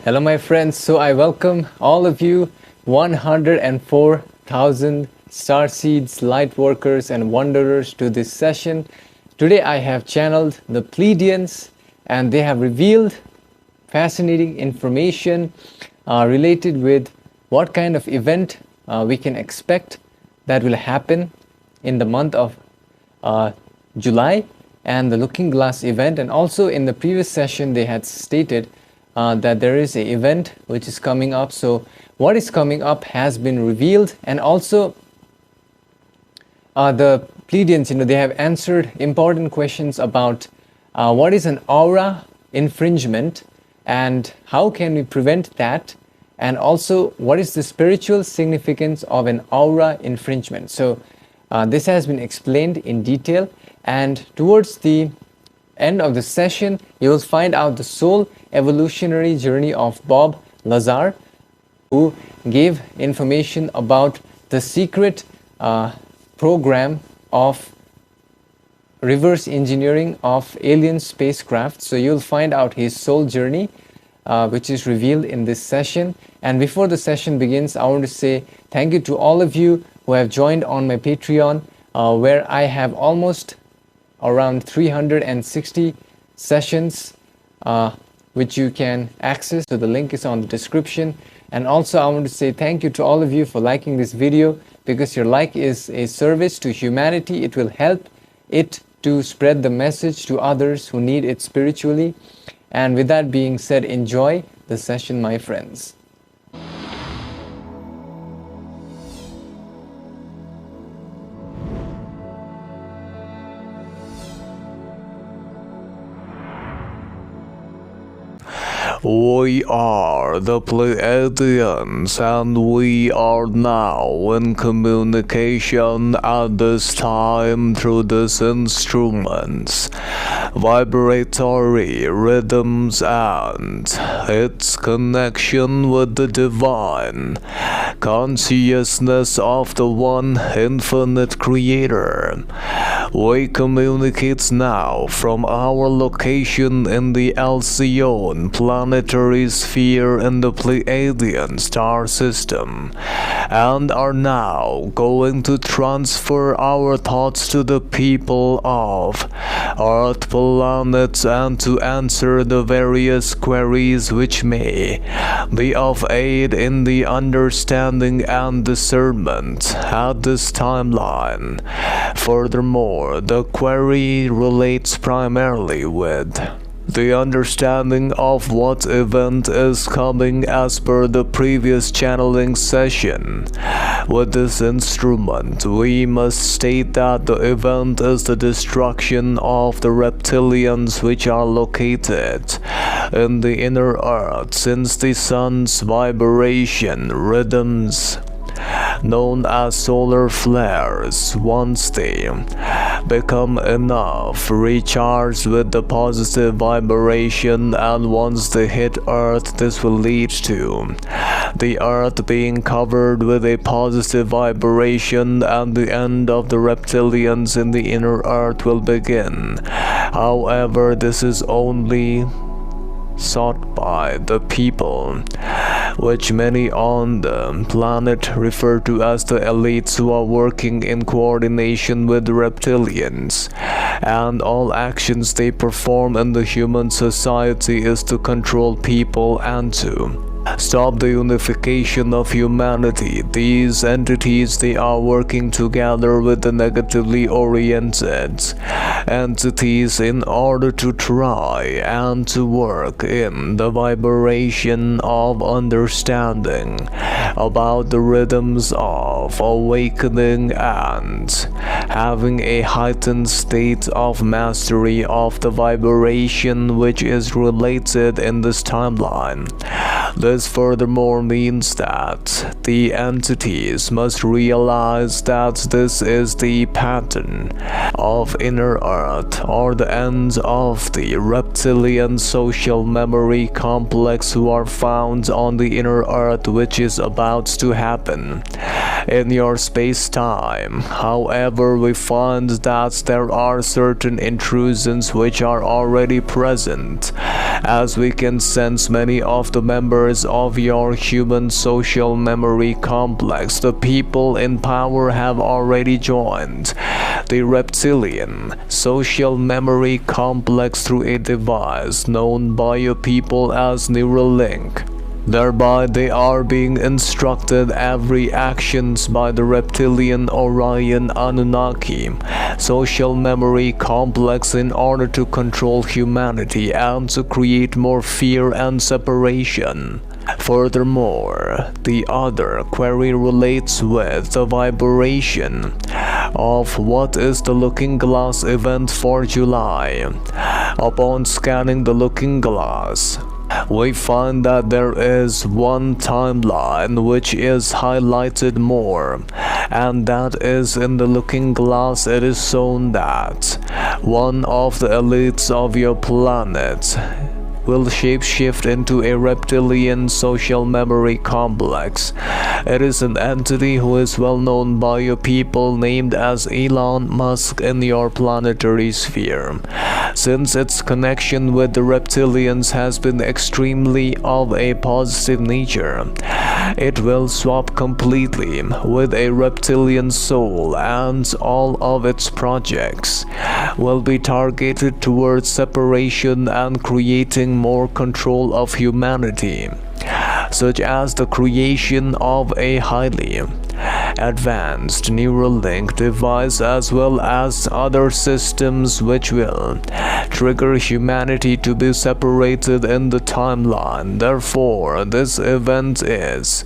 Hello my friends, so I welcome all of you 104,000 starseeds, light workers and wanderers to this session. Today I have channeled the Pleiadians and they have revealed fascinating information related with what kind of event we can expect that will happen in the month of July and the Looking Glass event. And also in the previous session they had stated that there is an event which is coming up. So what is coming up has been revealed, and also the Pleiadians, they have answered important questions about what is an aura infringement and how can we prevent that, and also what is the spiritual significance of an aura infringement. So this has been explained in detail, and towards the end of the session you will find out the soul evolutionary journey of Bob Lazar, who gave information about the secret program of reverse engineering of alien spacecraft. So you'll find out his soul journey which is revealed in this session. And before the session begins, I want to say thank you to all of you who have joined on my Patreon, where I have almost around 360 sessions which you can access. So the link is on the description. And also I want to say thank you to all of you for liking this video, because your like is a service to humanity. It will help it to spread the message to others who need it spiritually. And with that being said, enjoy the session, my friends. We are the Pleiadians, and we are now in communication at this time through these instruments, vibratory rhythms, and its connection with the divine consciousness of the one infinite creator. We communicate now from our location in the Alcyon planetary sphere in the Pleiadian star system, and are now going to transfer our thoughts to the people of Earth planets and to answer the various queries which may be of aid in the understanding and discernment at this timeline. Furthermore, the query relates primarily with the understanding of what event is coming as per the previous channeling session. With this instrument, we must state that the event is the destruction of the reptilians which are located in the inner earth, since the sun's vibration rhythms known as solar flares, once they become enough recharged with the positive vibration, and once they hit Earth, this will lead to the Earth being covered with a positive vibration, and the end of the reptilians in the inner Earth will begin. However, this is only sought by the people, which many on the planet refer to as the elites, who are working in coordination with the reptilians, and all actions they perform in the human society is to control people and to stop the unification of humanity. These entities, they are working together with the negatively oriented entities in order to try and to work in the vibration of understanding about the rhythms of awakening and having a heightened state of mastery of the vibration which is related in this timeline This furthermore means that the entities must realize that this is the pattern of inner earth, or the end of the reptilian social memory complex who are found on the inner earth, which is about to happen in your space-time. However, we find that there are certain intrusions which are already present, as we can sense many of the members of your human social memory complex. The people in power have already joined the reptilian social memory complex through a device known by your people as Neuralink. Thereby, they are being instructed every actions by the reptilian Orion Anunnaki social memory complex in order to control humanity and to create more fear and separation. Furthermore, the other query relates with the vibration of what is the Looking Glass event for July. Upon scanning the Looking Glass, we find that there is one timeline which is highlighted more, and that is in the Looking Glass. It is shown that one of the elites of your planet will shapeshift into a reptilian social memory complex. It is an entity who is well known by your people, named as Elon Musk in your planetary sphere. Since its connection with the reptilians has been extremely of a positive nature, it will swap completely with a reptilian soul, and all of its projects will be targeted towards separation and creating more control of humanity, such as the creation of a highly advanced Neuralink device, as well as other systems which will trigger humanity to be separated in the timeline. Therefore, this event is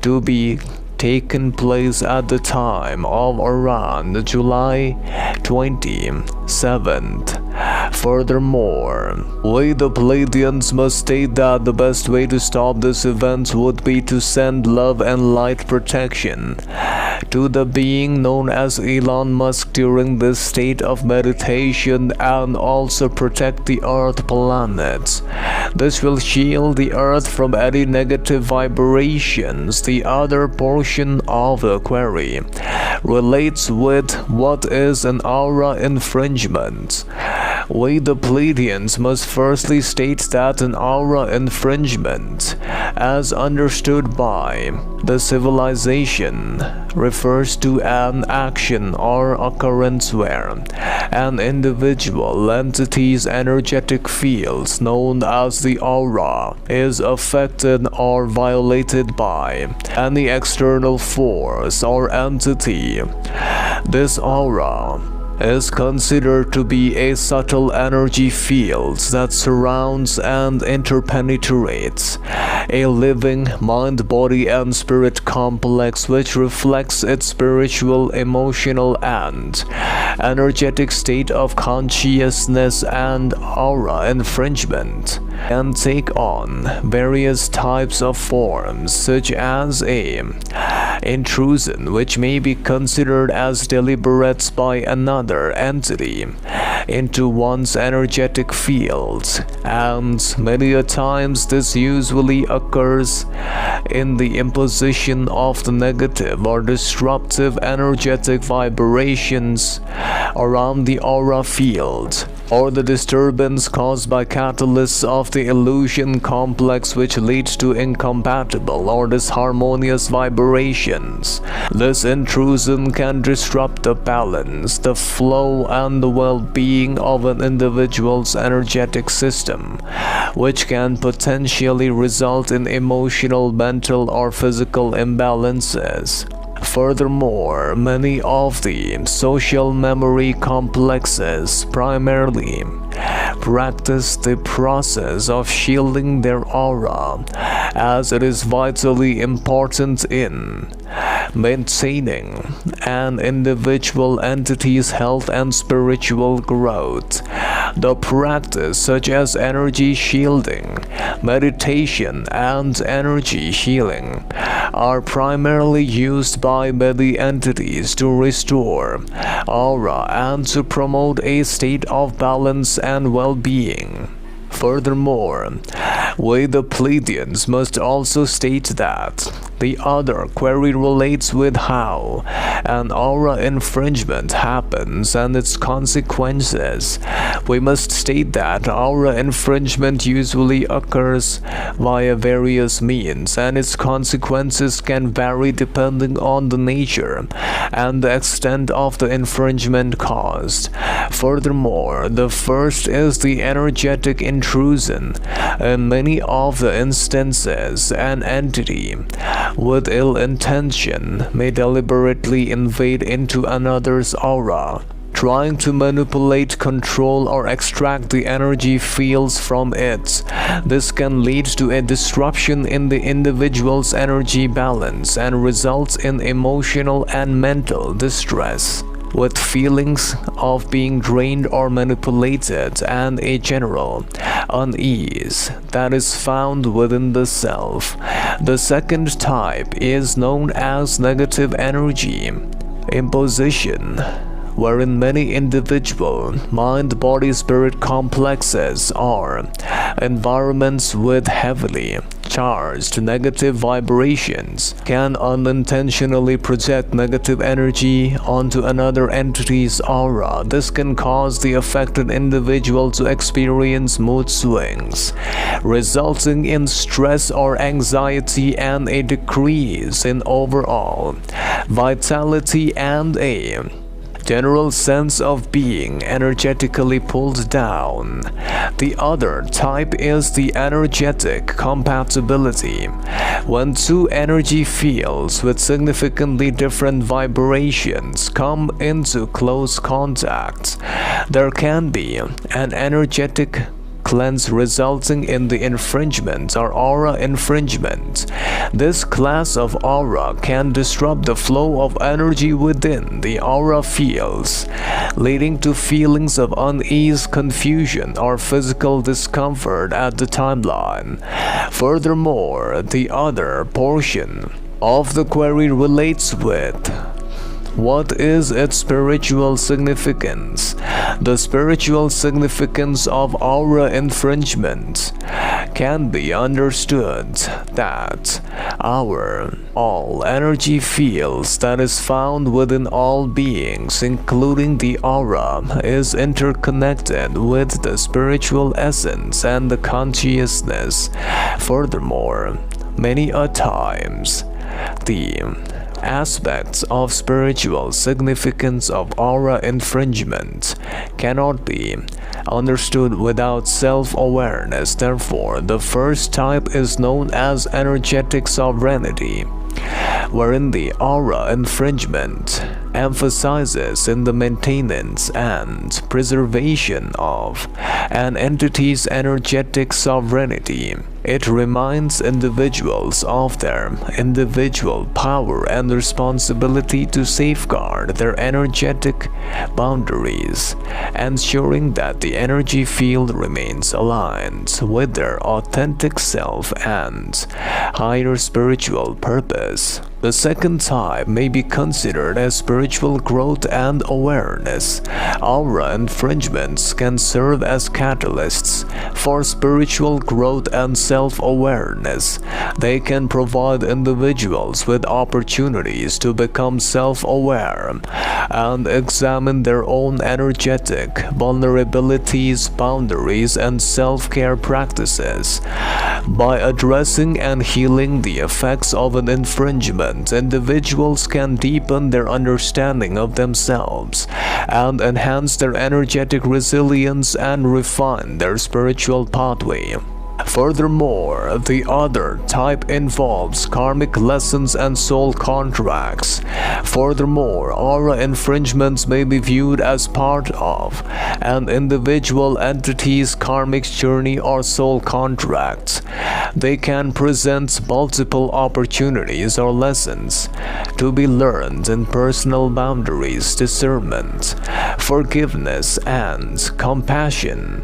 to be taken place at the time of around July 27th. Furthermore, we the Pleiadians must state that the best way to stop this event would be to send love and light protection to the being known as Elon Musk during this state of meditation, and also protect the Earth planet. This will shield the Earth from any negative vibrations. The other portion of the query relates with what is an aura infringement. We the Pleiadians must firstly state that an aura infringement, as understood by the civilization, refers to an action or occurrence where an individual entity's energetic fields, known as the aura, is affected or violated by any external force or entity. This aura is considered to be a subtle energy field that surrounds and interpenetrates a living mind, body, and spirit complex, which reflects its spiritual, emotional, and energetic state of consciousness. And aura infringement can take on various types of forms, such as a intrusion, which may be considered as deliberate by another entity into one's energetic field, and many a times this usually occurs in the imposition of the negative or disruptive energetic vibrations around the aura field, or the disturbance caused by catalysts of the illusion complex, which leads to incompatible or disharmonious vibrations. This intrusion can disrupt the balance, the flow, and the well-being of an individual's energetic system, which can potentially result in emotional, mental, or physical imbalances. Furthermore, many of the social memory complexes primarily practice the process of shielding their aura as it is vitally important in maintaining an individual entity's health and spiritual growth. The practice such as energy shielding, meditation, and energy healing are primarily used by many entities to restore aura and to promote a state of balance and well-being. Furthermore, we the Pleiadians must also state that the other query relates with how an aura infringement happens and its consequences. We must state that aura infringement usually occurs via various means, and its consequences can vary depending on the nature and the extent of the infringement caused. Furthermore, the first is the energetic intrusion. In many of the instances, an entity with ill intention may deliberately invade into another's aura, trying to manipulate, control, or extract the energy fields from it. This can lead to a disruption in the individual's energy balance and results in emotional and mental distress, with feelings of being drained or manipulated and a general unease that is found within the self. The second type is known as negative energy imposition, wherein many individual mind-body-spirit complexes or environments with heavily charged negative vibrations can unintentionally project negative energy onto another entity's aura. This can cause the affected individual to experience mood swings, resulting in stress or anxiety and a decrease in overall vitality and a general sense of being energetically pulled down. The other type is the energetic compatibility. When two energy fields with significantly different vibrations come into close contact, there can be an energetic cleanse resulting in the infringement or aura infringement. This class of aura can disrupt the flow of energy within the aura fields, leading to feelings of unease, confusion, or physical discomfort at the timeline. Furthermore, the other portion of the query relates with what is its spiritual significance. The spiritual significance of aura infringement can be understood that all energy fields that is found within all beings, including the aura, is interconnected with the spiritual essence and the consciousness. Furthermore, many a times, the aspects of spiritual significance of aura infringement cannot be understood without self-awareness. Therefore, the first type is known as energetic sovereignty, wherein the aura infringement emphasizes in the maintenance and preservation of an entity's energetic sovereignty. It reminds individuals of their individual power and responsibility to safeguard their energetic boundaries, ensuring that the energy field remains aligned with their authentic self and higher spiritual purpose. The second type may be considered as spiritual growth and awareness. Aura infringements can serve as catalysts for spiritual growth and self-awareness. They can provide individuals with opportunities to become self-aware and examine their own energetic vulnerabilities, boundaries, and self-care practices. By addressing and healing the effects of an infringement, individuals can deepen their understanding of themselves and enhance their energetic resilience and refine their spiritual pathway. Furthermore, the other type involves karmic lessons and soul contracts. Furthermore, aura infringements may be viewed as part of an individual entity's karmic journey or soul contracts. They can present multiple opportunities or lessons to be learned in personal boundaries, discernment, forgiveness, and compassion.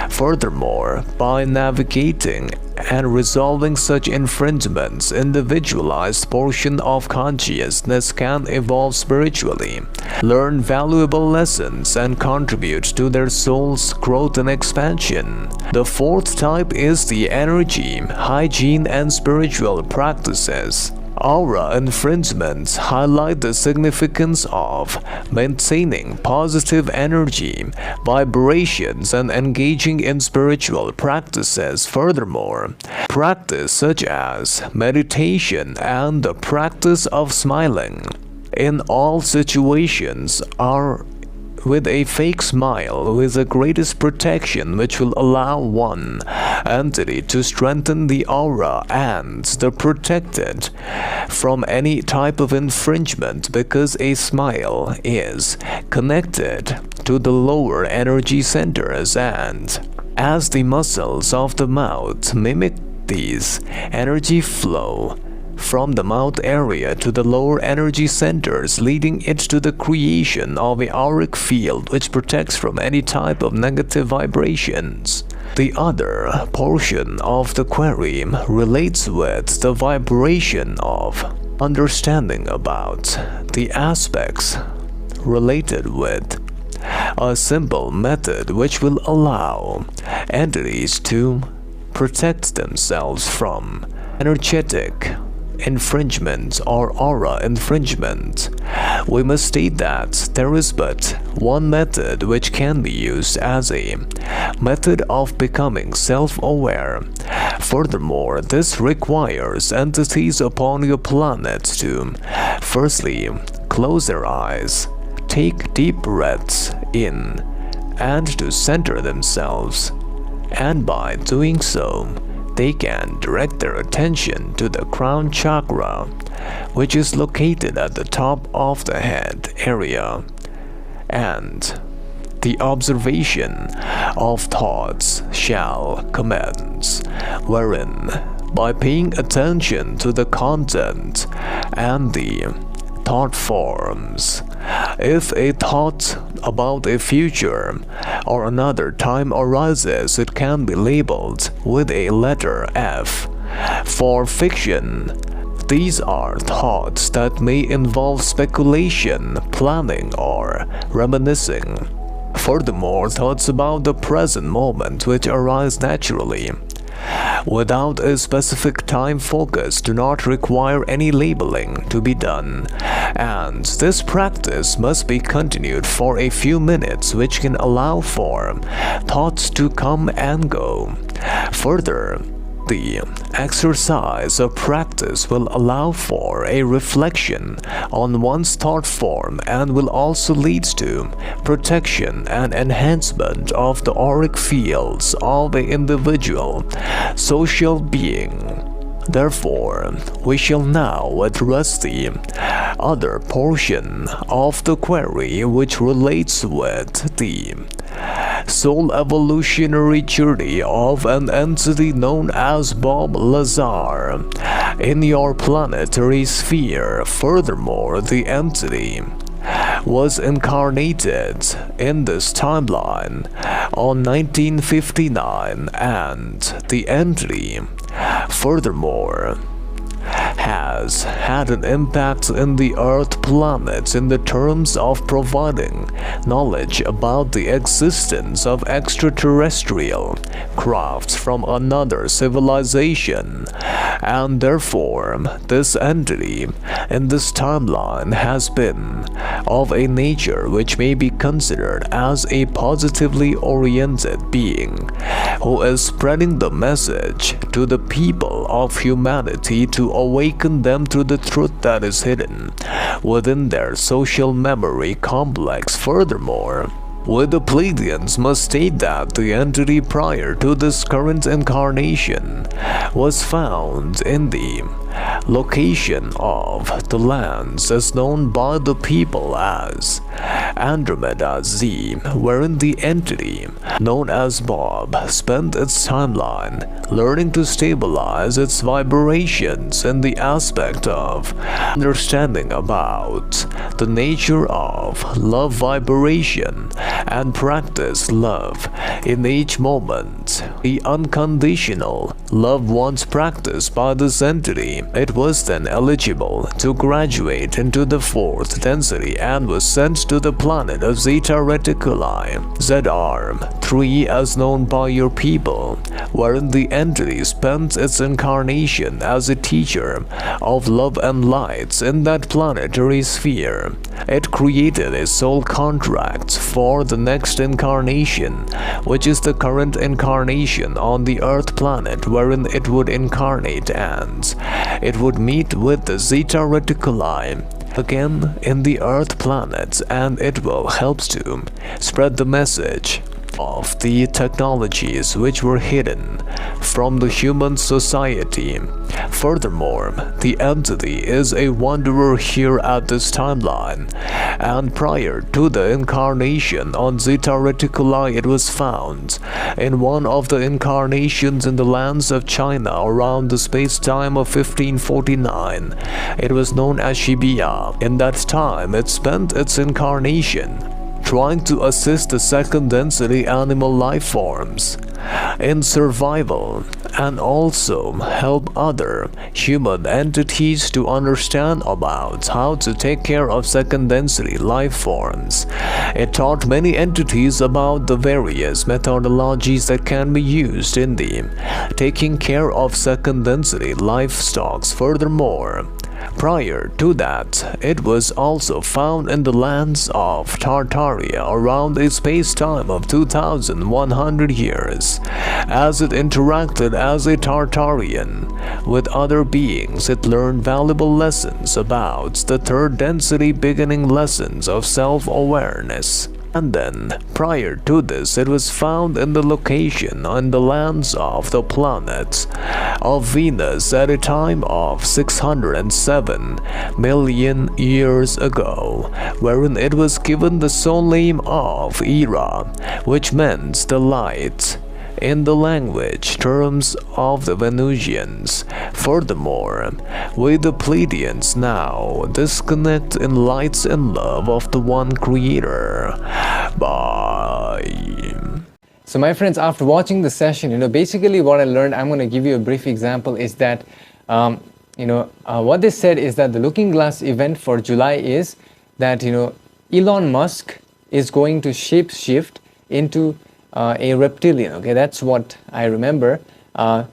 Furthermore, by navigating and resolving such infringements, individualized portion of consciousness can evolve spiritually, learn valuable lessons, and contribute to their soul's growth and expansion. The fourth type is the energy, hygiene, and spiritual practices. Aura infringements highlight the significance of maintaining positive energy, vibrations, and engaging in spiritual practices. Furthermore, practice such as meditation and the practice of smiling in all situations are with a fake smile is the greatest protection, which will allow one entity to strengthen the aura and the protected from any type of infringement, because a smile is connected to the lower energy centers, and as the muscles of the mouth mimic these energy flow from the mouth area to the lower energy centers, leading it to the creation of an auric field which protects from any type of negative vibrations. The other portion of the query relates with the vibration of understanding about the aspects related with a simple method which will allow entities to protect themselves from energetic infringement or aura infringement. We must state that there is but one method which can be used as a method of becoming self-aware. Furthermore, this requires entities upon your planet to firstly close their eyes, take deep breaths in, and to center themselves, and by doing so, they can direct their attention to the crown chakra, which is located at the top of the head area, and the observation of thoughts shall commence, wherein, by paying attention to the content and the thought forms, if a thought about a future or another time arises, it can be labeled with a letter F. For fiction, these are thoughts that may involve speculation, planning, or reminiscing. Furthermore, thoughts about the present moment which arise naturally without a specific time focus do not require any labeling to be done, and this practice must be continued for a few minutes, which can allow for thoughts to come and go. Further, the exercise of practice will allow for a reflection on one's thought form and will also lead to protection and enhancement of the auric fields of an individual social being. Therefore, we shall now address the other portion of the query, which relates with the soul evolutionary journey of an entity known as Bob Lazar in your planetary sphere. Furthermore, the entity was incarnated in this timeline on 1959, and the entity, furthermore, has had an impact in the Earth planet in the terms of providing knowledge about the existence of extraterrestrial crafts from another civilization, and therefore this entity in this timeline has been of a nature which may be considered as a positively oriented being who is spreading the message to the people of humanity to awaken them to the truth that is hidden within their social memory complex. Furthermore, with the Pleiadians must state that the entity prior to this current incarnation was found in the location of the lands as known by the people as Andromeda Z, wherein the entity known as Bob spent its timeline learning to stabilize its vibrations in the aspect of understanding about the nature of love vibration and practice love in each moment. The unconditional love once practiced by this entity, it was then eligible to graduate into the fourth density and was sent to the planet of Zeta Reticuli, ZR3 as known by your people, wherein the entity spent its incarnation as a teacher of love and lights in that planetary sphere. It created a soul contract for the next incarnation, which is the current incarnation on the Earth planet, wherein it would incarnate and it would meet with the Zeta Reticuli again in the Earth planet, and it will help to spread the message of the technologies which were hidden from the human society. Furthermore, the entity is a wanderer here at this timeline, and prior to the incarnation on Zeta Reticuli, it was found in one of the incarnations in the lands of China around the space-time of 1549. It was known as Shibuya. In that time, it spent its incarnation trying to assist the second density animal life forms in survival and also help other human entities to understand about how to take care of second density life forms. It taught many entities about the various methodologies that can be used in the taking care of second density livestock. Furthermore, prior to that, it was also found in the lands of Tartaria around a space-time of 2,100 years. As it interacted as a Tartarian with other beings, it learned valuable lessons about the third density beginning lessons of self-awareness. And then, prior to this, it was found in the location on the lands of the planet of Venus at a time of 607 million years ago, wherein it was given the sole name of Era, which meant the light in the language terms of the Venusians. Furthermore, we the Pleiadians now disconnect in lights and love of the one Creator. Bye. So my friends, after watching the session, basically what I learned, I'm going to give you a brief example, is that, what they said is that the looking glass event for July is that, Elon Musk is going to shape-shift into a reptilian. Okay, that's what I remember.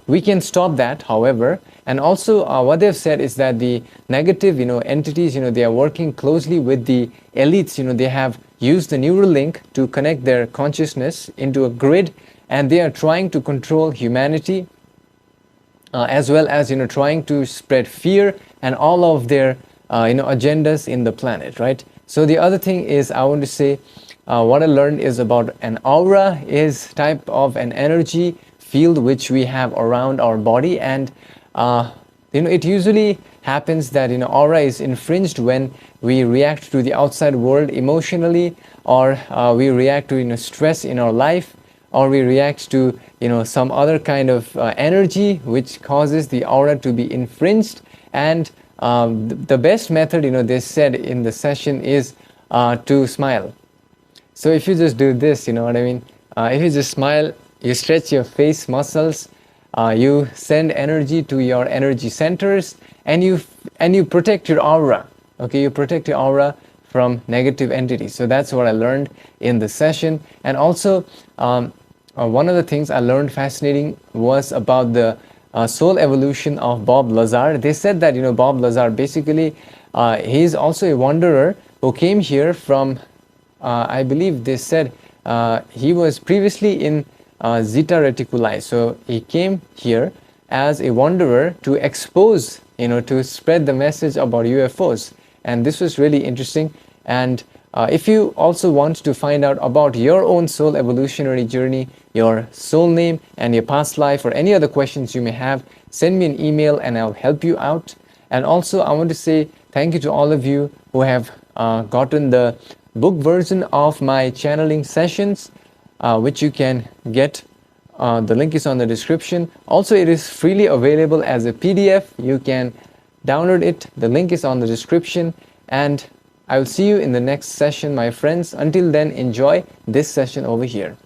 We can stop that, however, and also what they've said is that the negative, entities, they are working closely with the elites. They have used the neural link to connect their consciousness into a grid, and they are trying to control humanity, as well as trying to spread fear and all of their agendas in the planet, right? So the other thing is, I want to say, what I learned is about an aura is type of an energy field which we have around our body, and it usually happens that aura is infringed when we react to the outside world emotionally, or we react to stress in our life, or we react to some other kind of energy which causes the aura to be infringed. And the best method, they said in the session, is to smile. So if you just do this, you know what I mean? If you just smile, you stretch your face muscles, you send energy to your energy centers, and you protect your aura. Okay, you protect your aura from negative entities. So that's what I learned in the session. And also, one of the things I learned fascinating was about the soul evolution of Bob Lazar. They said that Bob Lazar, basically, he's also a wanderer who came here from, I believe they said he was previously in Zeta Reticuli. So he came here as a wanderer to expose, to spread the message about UFOs. And this was really interesting. And If you also want to find out about your own soul evolutionary journey, your soul name and your past life, or any other questions you may have, send me an email and I'll help you out. And also I want to say thank you to all of you who have gotten the book version of my channeling sessions, which you can get. The link is on the description. Also, it is freely available as a PDF. You can download it. The link is on the description. And I will see you in the next session, my friends. Until then, enjoy this session over here.